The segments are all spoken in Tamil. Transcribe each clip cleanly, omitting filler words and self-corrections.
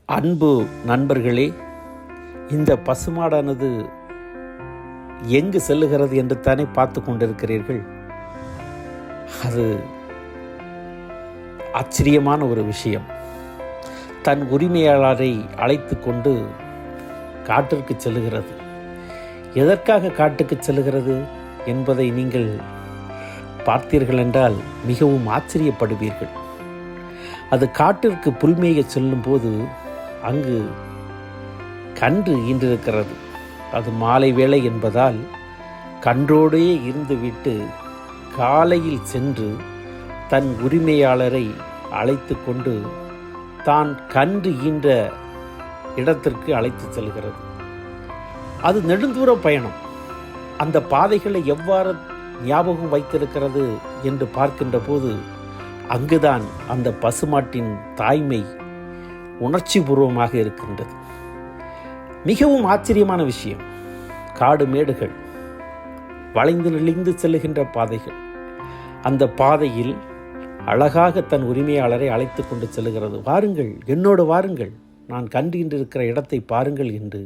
அன்பு நண்பர்களே, இந்த பசுமாடானது எங்கு செல்லுகிறது என்று தானே பார்த்து கொண்டிருக்கிறீர்கள். அது ஆச்சரியமான ஒரு விஷயம். தன் உரிமையாளரை அழைத்து கொண்டு காட்டிற்கு செல்லுகிறது. எதற்காக காட்டுக்கு செல்லுகிறது என்பதை நீங்கள் பார்த்தீர்கள் என்றால் மிகவும் ஆச்சரியப்படுவீர்கள். அது காட்டிற்கு புல்மேய செல்லும்போது அங்கு கன்று ஈன்றிருக்கிறது. அது மாலை வேளை என்பதால் கன்றோடே இருந்துவிட்டு காலையில் சென்று தன் உரிமையாளரை அழைத்து கொண்டு தான் கன்று ஈன்ற இடத்திற்கு அழைத்து செல்கிறது. அது நெடுந்தூர பயணம். அந்த பாதைகளை எவ்வாறு ஞாபகம் வைத்திருக்கிறது என்று பார்க்கின்ற போது அங்குதான் அந்த பசுமாட்டின் தாய்மை உணர்ச்சிபூர்வமாக இருக்கின்றது. மிகவும் ஆச்சரியமான விஷயம். காடு மேடுகள், வளைந்து நெளிந்து செல்லுகின்ற பாதைகள். அந்த பாதையில் அழகாக தன் உரிமையாளரை அழைத்து கொண்டு செல்லுகிறது. வாருங்கள், என்னோடு வாருங்கள், நான் கண்டிருக்கிற இடத்தை பாருங்கள் என்று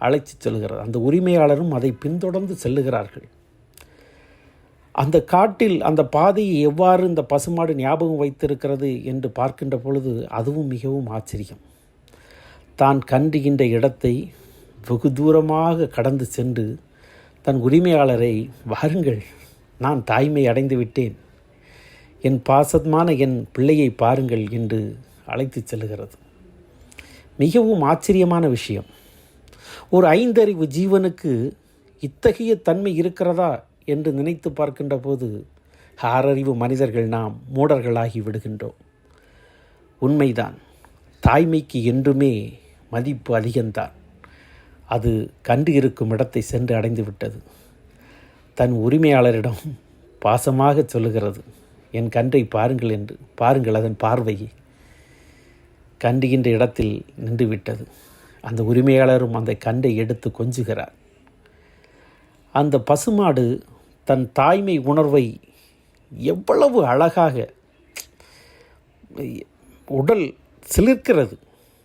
அழைத்து செல்கிறது. அந்த உரிமையாளரும் அதை பின்தொடர்ந்து செல்லுகிறார்கள். அந்த காட்டில் அந்த பாதையை எவ்வாறு இந்த பசுமாடு ஞாபகம் வைத்திருக்கிறது என்று பார்க்கின்ற பொழுது அதுவும் மிகவும் ஆச்சரியம். தான் கண்டுகின்ற இடத்தை வெகு தூரமாக கடந்து சென்று தன் உரிமையாளரை, வாருங்கள், நான் தாய்மை அடைந்து விட்டேன், என் பாசமான என் பிள்ளையை பாருங்கள் என்று அழைத்து செல்கிறது. மிகவும் ஆச்சரியமான விஷயம். ஒரு 5 அறிவு ஜீவனுக்கு இத்தகைய தன்மை இருக்கிறதா என்று நினைத்து பார்க்கின்ற போது 6 அறிவு மனிதர்கள் நாம் மூடர்களாகி விடுகின்றோம். உண்மைதான், தாய்மைக்கு என்றுமே மதிப்பு அதிகம்தான். அது கண்டு இருக்கும் இடத்தை சென்று அடைந்து விட்டது. தன் உரிமையாளரிடம் பாசமாக சொல்லுகிறது, என் கன்றை பாருங்கள் என்று. பாருங்கள், அதன் பார்வையை கண்டுகின்ற இடத்தில் நின்று விட்டது. அந்த உரிமையாளரும் அந்த கன்றை எடுத்து கொஞ்சுகிறார். அந்த பசுமாடு தன் தாய்மை உணர்வை எவ்வளவு அழகாக, உடல் சிலிர்க்கிறது.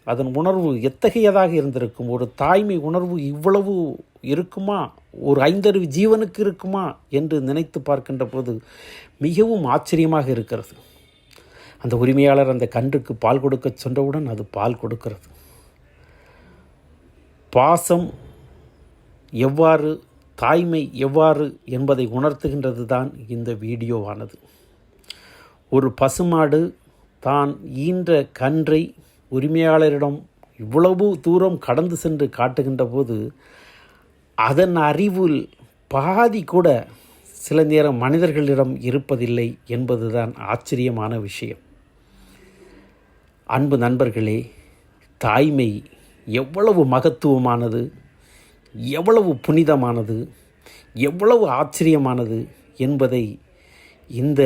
அதன் உணர்வு எத்தகையதாக இருந்திருக்கும். ஒரு தாய்மை உணர்வு இவ்வளவு இருக்குமா, ஒரு 5 அறிவு ஜீவனுக்கு இருக்குமா என்று நினைத்து பார்க்கின்ற போது மிகவும் ஆச்சரியமாக இருக்கிறது. அந்த உரிமையாளர் அந்த கன்றுக்கு பால் கொடுக்க சென்றவுடன் அது பால் கொடுக்கிறது. பாசம் எவ்வாறு, தாய்மை எவ்வாறு என்பதை உணர்த்துகின்றது தான் இந்த வீடியோவானது. ஒரு பசுமாடு தான் ஈன்ற கன்றை உரிமையாளரிடம் இவ்வளவு தூரம் கடந்து சென்று காட்டுகின்ற போது அதன் அறிவில் பாதி கூட சில நேரம் மனிதர்களிடம் இருப்பதில்லை என்பதுதான் ஆச்சரியமான விஷயம். அன்பு நண்பர்களே, தாய்மை எவ்வளவு மகத்துவமானது, எவ்வளவு புனிதமானது, எவ்வளவு ஆச்சரியமானது என்பதை இந்த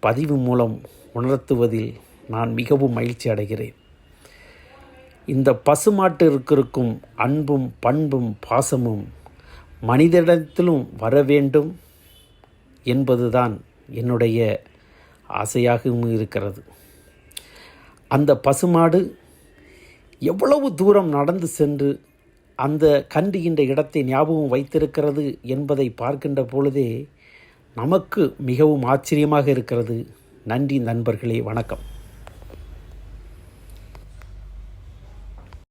பதிவு மூலம் உணர்த்துவதில் நான் மிகவும் மகிழ்ச்சி அடைகிறேன். இந்த பசுமாட்டிற்கு இருக்கும் அன்பும் பண்பும் பாசமும் மனிதனிடத்திலும் வர வேண்டும் என்பதுதான் என்னுடைய ஆசையாகவும் இருக்கிறது. அந்த பசுமாடு எவ்வளவு தூரம் நடந்து சென்று அந்த கண்டுகின்ற இடத்தை ஞாபகம் வைத்திருக்கிறது என்பதை பார்க்கின்ற பொழுதே நமக்கு மிகவும் ஆச்சரியமாக இருக்கிறது. நன்றி நண்பர்களே, வணக்கம்.